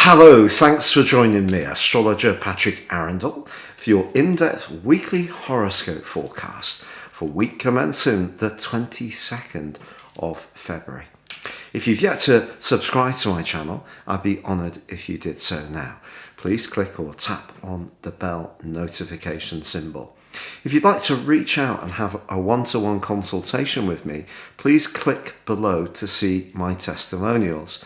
Hello, thanks for joining me, astrologer Patrick Arundell, for your in-depth weekly horoscope forecast for week commencing the 22nd of February. If you've yet to subscribe to my channel, I'd be honoured if you did so now. Please click or tap on the bell notification symbol. If you'd like to reach out and have a one-to-one consultation with me, please click below to see my testimonials.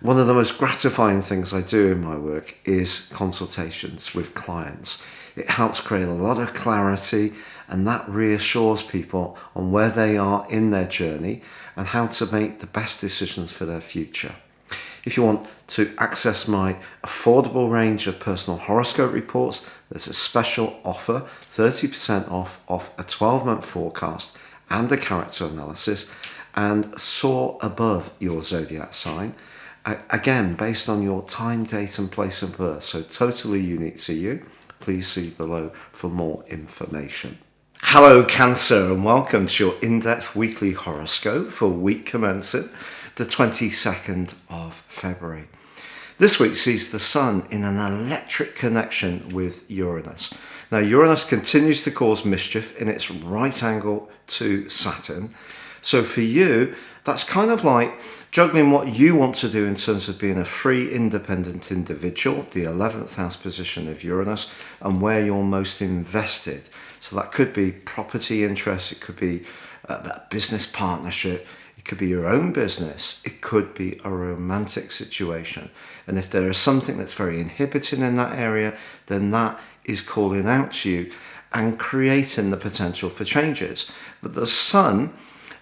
One of the most gratifying things I do in my work is consultations with clients. It helps create a lot of clarity, and that reassures people on where they are in their journey and how to make the best decisions for their future. If you want to access my affordable range of personal horoscope reports, there's a special offer, 30% off a 12-month forecast and a character analysis, and soar above your zodiac sign. Again, based on your time, date and place of birth, so totally unique to you. Please see below for more information. Hello Cancer, and welcome to your in-depth weekly horoscope for week commencing the 22nd of February. This week sees the Sun in an electric connection with Uranus. Now, Uranus continues to cause mischief in its right angle to Saturn. So for you, that's kind of like juggling what you want to do in terms of being a free, independent individual, the 11th house position of Uranus, and where you're most invested. So that could be property interests, it could be a business partnership, it could be your own business, it could be a romantic situation. And if there is something that's very inhibiting in that area, then that is calling out to you and creating the potential for changes. But the Sun,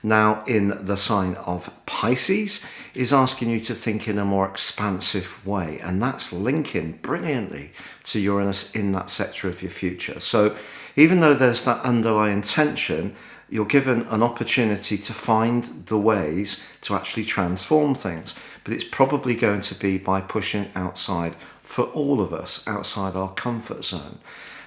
now in the sign of Pisces, is asking you to think in a more expansive way, and that's linking brilliantly to Uranus in that sector of your future. So even though there's that underlying tension, you're given an opportunity to find the ways to actually transform things, but it's probably going to be by pushing outside, for all of us, outside our comfort zone.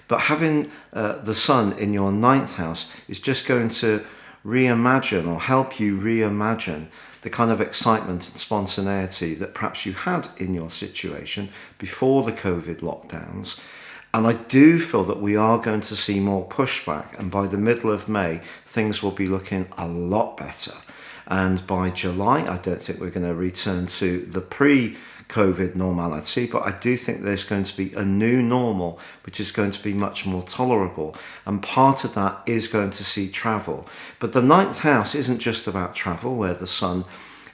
But having the Sun in your 9th house is just going to reimagine or help you reimagine the kind of excitement and spontaneity that perhaps you had in your situation before the COVID lockdowns. And I do feel that we are going to see more pushback, and by the middle of May, things will be looking a lot better. And by July, I don't think we're going to return to the pre-COVID normality, but I do think there's going to be a new normal, which is going to be much more tolerable. And part of that is going to see travel. But the 9th house isn't just about travel, where the Sun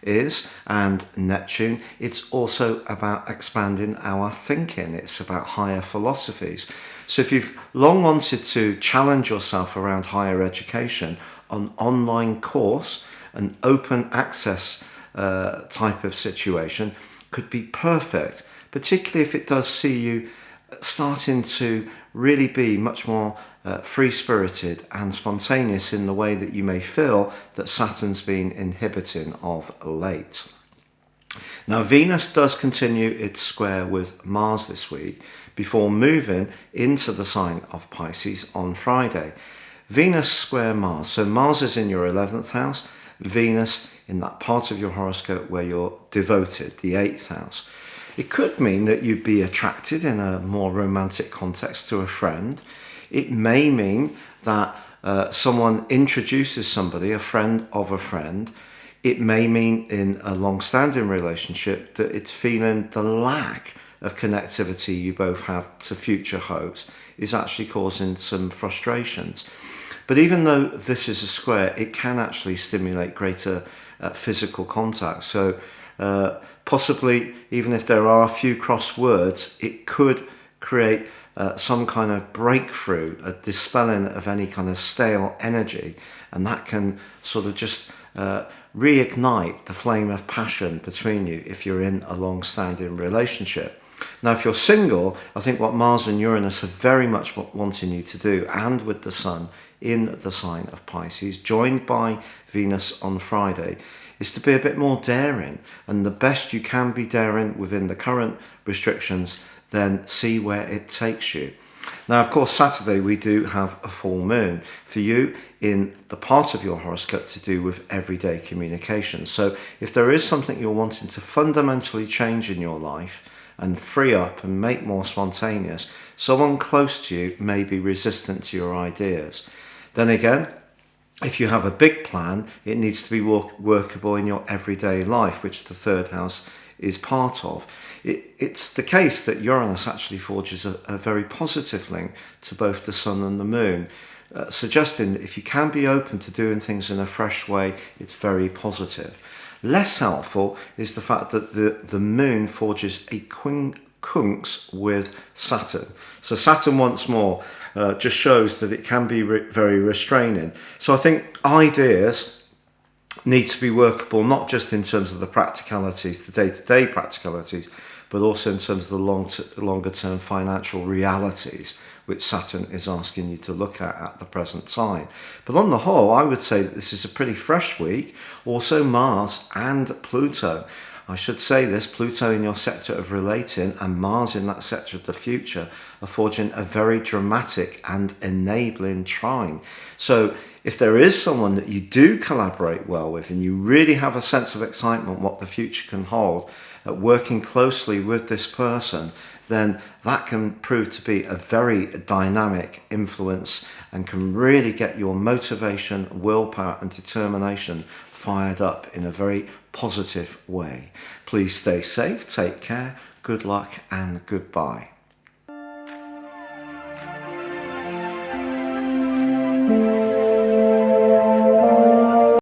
is, and Neptune. It's also about expanding our thinking. It's about higher philosophies. So if you've long wanted to challenge yourself around higher education, an online course, an open access type of situation could be perfect, particularly if it does see you starting to really be much more free-spirited and spontaneous in the way that you may feel that Saturn's been inhibiting of late. Now, Venus does continue its square with Mars this week before moving into the sign of Pisces on Friday. Venus square Mars, so Mars is in your 11th house, Venus in that part of your horoscope where you're devoted, the 8th house. It could mean that you'd be attracted in a more romantic context to a friend. It may mean that someone introduces somebody, a friend of a friend. It may mean in a long-standing relationship that it's feeling the lack of connectivity you both have to future hopes is actually causing some frustrations. But even though this is a square, it can actually stimulate greater physical contact. So possibly, even if there are a few cross words, it could create some kind of breakthrough, a dispelling of any kind of stale energy, and that can sort of just reignite the flame of passion between you if you're in a long-standing relationship. Now, if you're single, I think what Mars and Uranus are very much wanting you to do, and with the Sun in the sign of Pisces, joined by Venus on Friday, is to be a bit more daring, and the best you can be daring within the current restrictions, then see where it takes you. Now, of course, Saturday we do have a full moon for you in the part of your horoscope to do with everyday communication. So if there is something you're wanting to fundamentally change in your life, and free up and make more spontaneous, someone close to you may be resistant to your ideas. Then again, if you have a big plan, it needs to be workable in your everyday life, which the third house is part of. It's the case that Uranus actually forges a very positive link to both the sun and the moon, suggesting that if you can be open to doing things in a fresh way, it's very positive. Less helpful is the fact that the moon forges a quincunx with Saturn. So Saturn once more just shows that it can be very restraining. So I think ideas need to be workable, not just in terms of the practicalities, the day-to-day practicalities, but also in terms of the longer-term financial realities, which Saturn is asking you to look at the present time. But on the whole, I would say that this is a pretty fresh week. Also Mars and Pluto. I should say this, Pluto in your sector of relating and Mars in that sector of the future are forging a very dramatic and enabling trine. So if there is someone that you do collaborate well with and you really have a sense of excitement what the future can hold, working closely with this person, then that can prove to be a very dynamic influence and can really get your motivation, willpower and determination fired up in a very positive way. Please stay safe, take care, good luck and goodbye.